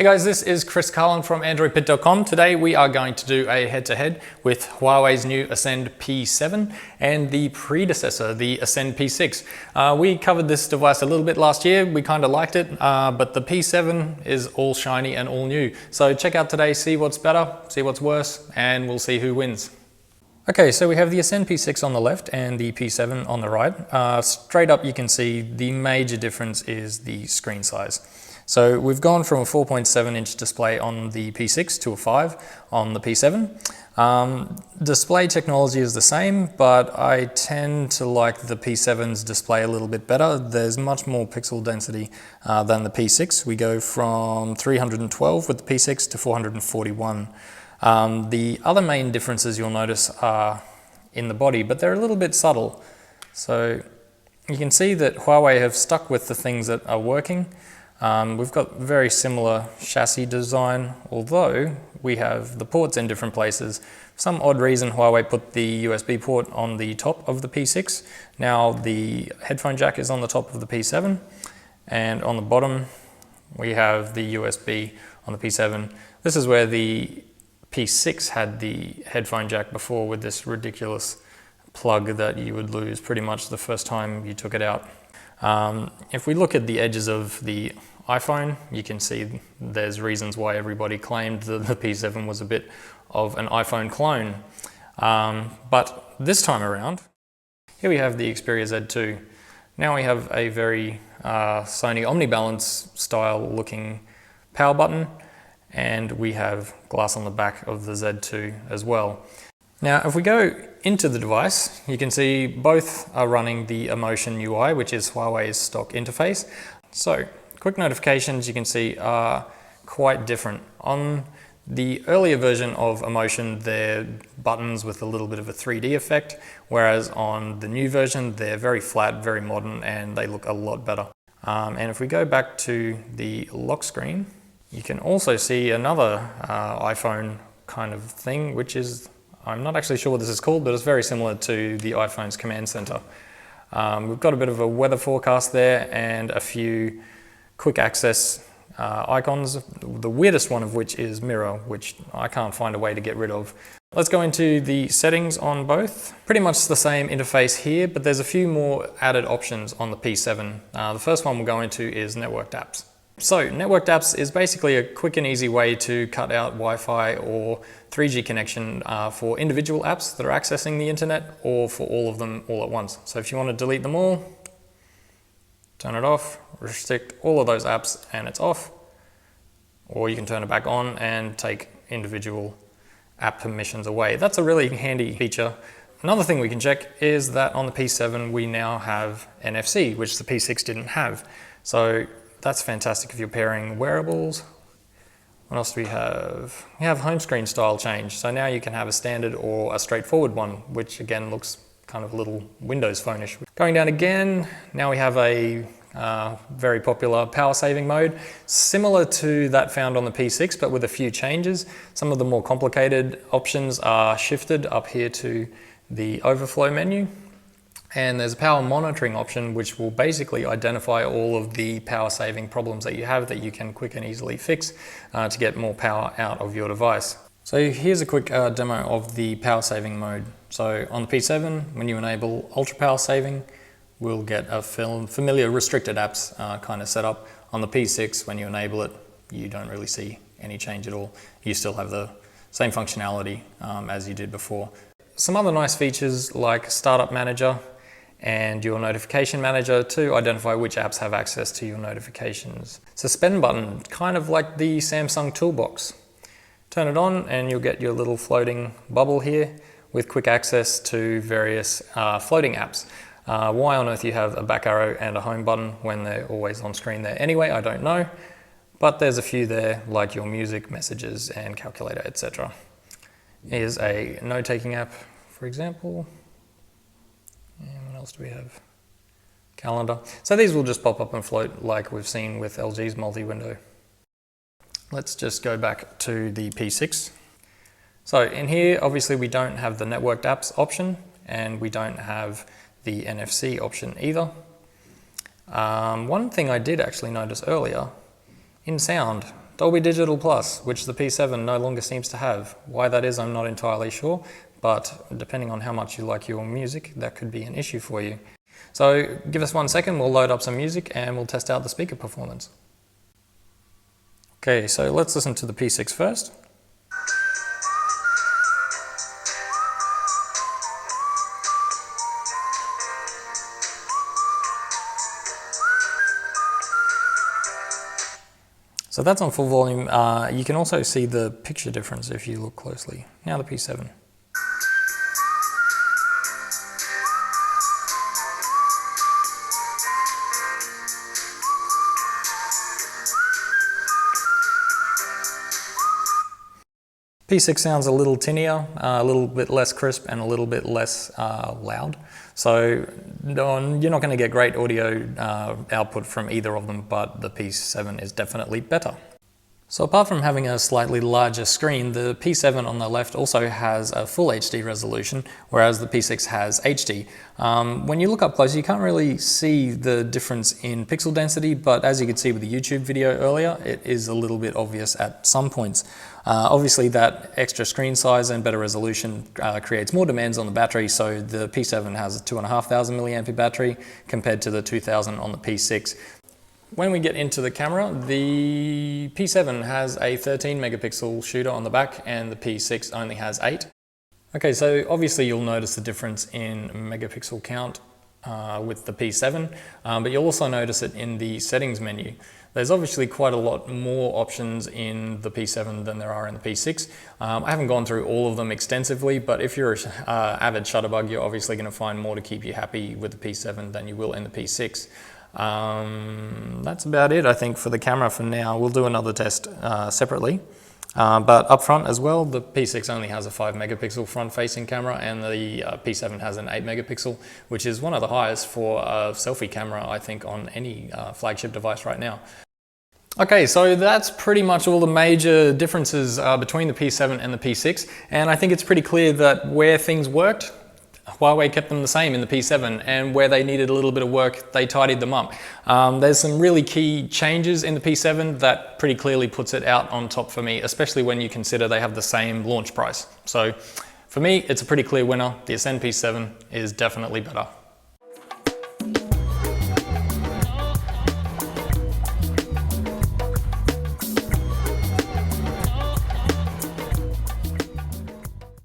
Hey guys, this is Chris Carlin from AndroidPIT.com. Today we are going to do a head-to-head with Huawei's new Ascend P7 and the predecessor, the Ascend P6. We covered this device a little bit last year. We kind of liked it, but the P7 is all shiny and all new. So check out today, see what's better, see what's worse, and we'll see who wins. Okay, so we have the Ascend P6 on the left and the P7 on the right. Straight up you can see the major difference is the screen size. So we've gone from a 4.7-inch display on the P6 to a 5 on the P7. Display technology is the same, but I tend to like the P7's display a little bit better. There's much more pixel density than the P6. We go from 312 with the P6 to 441. The other main differences you'll notice are in the body, but they're a little bit subtle. So you can see that Huawei have stuck with the things that are working. We've got very similar chassis design, although we have the ports in different places. For some odd reason, Huawei put the USB port on the top of the P6. Now the headphone jack is on the top of the P7, and on the bottom we have the USB on the P7. This is where the P6 had the headphone jack before, with this ridiculous plug that you would lose pretty much the first time you took it out. If we look at the edges of the iPhone, you can see there's reasons why everybody claimed that the P7 was a bit of an iPhone clone. But this time around, here we have the Xperia Z2. Now we have a very Sony Omnibalance style looking power button, and we have glass on the back of the Z2 as well. Now, if we go into the device, you can see both are running the Emotion UI, which is Huawei's stock interface. So, quick notifications you can see are quite different. On the earlier version of Emotion, they're buttons with a little bit of a 3D effect, whereas on the new version, they're very flat, very modern, and they look a lot better. And if we go back to the lock screen, you can also see another iPhone kind of thing, which is, I'm not actually sure what this is called, but it's very similar to the iPhone's command center. We've got a bit of a weather forecast there and a few quick access icons, the weirdest one of which is mirror, which I can't find a way to get rid of. Let's go into the settings on both. Pretty much the same interface here, but there's a few more added options on the P7. The first one we'll go into is networked apps. So networked apps is basically a quick and easy way to cut out Wi-Fi or 3G connection for individual apps that are accessing the internet, or for all of them all at once. So if you want to delete them all, turn it off, restrict all of those apps and it's off, or you can turn it back on and take individual app permissions away. That's a really handy feature. Another thing we can check is that on the P7 we now have NFC, which the P6 didn't have. So that's fantastic if you're pairing wearables. What else do we have? We have home screen style change. So now you can have a standard or a straightforward one, which again looks kind of a little Windows phone-ish. Going down again, now we have a very popular power saving mode, similar to that found on the P6, but with a few changes. Some of the more complicated options are shifted up here to the overflow menu. And there's a power monitoring option, which will basically identify all of the power saving problems that you have that you can quick and easily fix to get more power out of your device. So here's a quick demo of the power saving mode. So on the P7, when you enable ultra power saving, we'll get a familiar restricted apps kind of setup. On the P6, when you enable it, you don't really see any change at all. You still have the same functionality as you did before. Some other nice features like Startup Manager and your notification manager to identify which apps have access to your notifications. Suspend button, kind of like the Samsung toolbox. Turn it on and you'll get your little floating bubble here with quick access to various floating apps. Why on earth you have a back arrow and a home button when they're always on screen there anyway, I don't know. But there's a few there, like your music, messages, and calculator, etc. Here's a note-taking app, for example. And what else do we have? Calendar. So these will just pop up and float like we've seen with LG's multi-window. Let's just go back to the P6. So in here, obviously we don't have the networked apps option, and we don't have the NFC option either. One thing I did actually notice earlier, in sound, Dolby Digital Plus, which the P7 no longer seems to have. Why that is, I'm not entirely sure, but depending on how much you like your music, that could be an issue for you. So give us 1 second, we'll load up some music and we'll test out the speaker performance. Okay, so let's listen to the P6 first. So that's on full volume. You can also see the picture difference if you look closely. Now the P7. P6 sounds a little tinnier, a little bit less crisp and a little bit less loud. So you're not going to get great audio output from either of them, but the P7 is definitely better. So apart from having a slightly larger screen, the P7 on the left also has a full HD resolution, whereas the P6 has HD. When you look up close, you can't really see the difference in pixel density, but as you could see with the YouTube video earlier, it is a little bit obvious at some points. Obviously that extra screen size and better resolution creates more demands on the battery, so the P7 has a 2,500 mAh battery compared to the 2,000 on the P6. When we get into the camera, the P7 has a 13 megapixel shooter on the back and the P6 only has 8. Okay, so obviously you'll notice the difference in megapixel count with the P7, but you'll also notice it in the settings menu. There's obviously quite a lot more options in the P7 than there are in the P6. I haven't gone through all of them extensively, but if you're an avid shutterbug, you're obviously going to find more to keep you happy with the P7 than you will in the P6. That's about it, I think, for the camera for now. We'll do another test separately. But up front as well, the P6 only has a 5 megapixel front-facing camera and the P7 has an 8 megapixel, which is one of the highest for a selfie camera, I think, on any flagship device right now. Okay, so that's pretty much all the major differences between the P7 and the P6, and I think it's pretty clear that where things worked, Huawei kept them the same in the P7, and where they needed a little bit of work, they tidied them up. There's some really key changes in the P7 that pretty clearly puts it out on top for me, especially when you consider they have the same launch price. So for me, it's a pretty clear winner. The Ascend P7 is definitely better.